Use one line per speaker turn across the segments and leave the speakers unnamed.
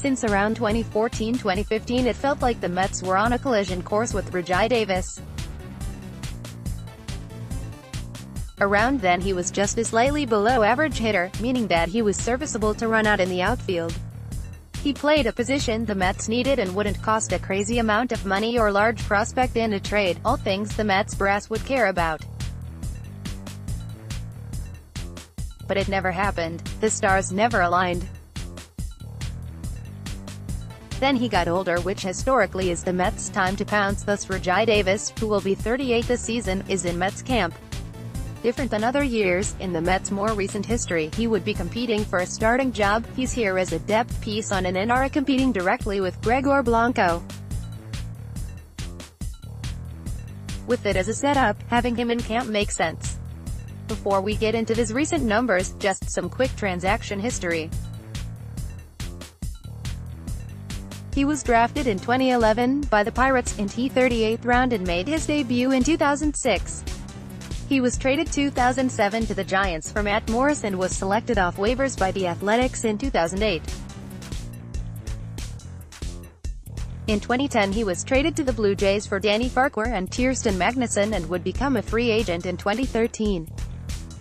Since around 2014-2015 it felt like the Mets were on a collision course with Rajai Davis. Around then he was just a slightly below average hitter, meaning that he was serviceable to run out in the outfield. He played a position the Mets needed and wouldn't cost a crazy amount of money or large prospect in a trade, all things the Mets brass would care about. But it never happened. The stars never aligned. Then he got older, which historically is the Mets' time to pounce, thus Rajai Davis, who will be 38 this season, is in Mets camp. Different than other years, in the Mets' more recent history, he would be competing for a starting job. He's here as a depth piece on an NR competing directly with Gregor Blanco. With it as a setup, having him in camp makes sense. Before we get into his recent numbers, just some quick transaction history. He was drafted in 2011 by the Pirates in the 38th round and made his debut in 2006. He was traded 2007 to the Giants for Matt Morris and was selected off waivers by the Athletics in 2008. In 2010 he was traded to the Blue Jays for Danny Farquhar and Kirsten Magnuson and would become a free agent in 2013.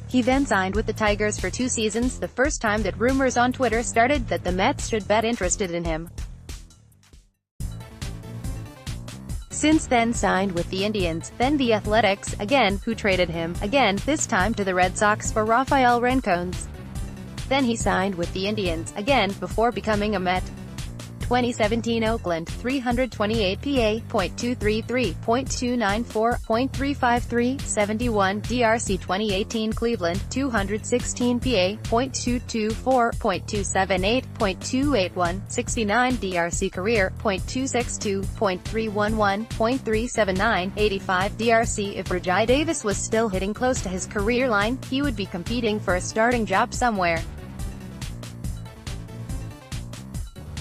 He then signed with the Tigers for 2 seasons, the first time that rumors on Twitter started that the Mets should bet interested in him. Since then signed with the Indians, then the Athletics, again, who traded him, again, this time to the Red Sox for Rafael Rincones. Then he signed with the Indians, again, before becoming a Met. 2017 Oakland, 328 PA, .233, .294, .353, 71, DRC 2018 Cleveland, 216 PA, .224, .278, .281, 69 DRC career, .262, .311, .379, 85 DRC. If Rajai Davis was still hitting close to his career line, he would be competing for a starting job somewhere.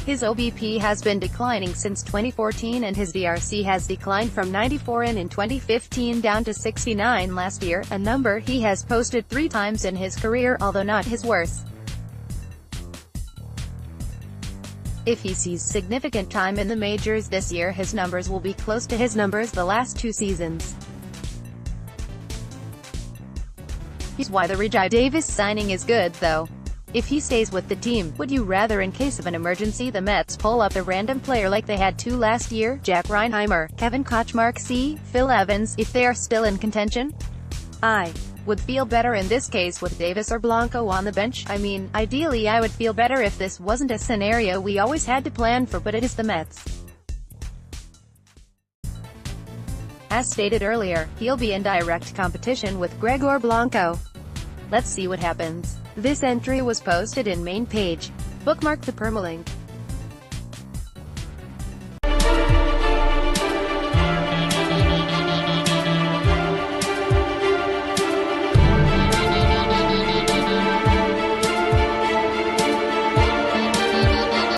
His OBP has been declining since 2014 and his DRC has declined from 94 in 2015 down to 69 last year, a number he has posted 3 times in his career, although not his worst. If he sees significant time in the majors this year, his numbers will be close to his numbers the last 2 seasons. Here's why the Rajai Davis signing is good, though. If he stays with the team, would you rather in case of an emergency the Mets pull up a random player like they had 2 last year, Jack Reinheimer, Kevin Kochmark, Phil Evans, if they are still in contention? I would feel better in this case with Davis or Blanco on the bench. I mean, ideally I would feel better if this wasn't a scenario we always had to plan for, but it is the Mets. As stated earlier, he'll be in direct competition with Gregor Blanco. Let's see what happens. This entry was posted in main page. Bookmark the permalink.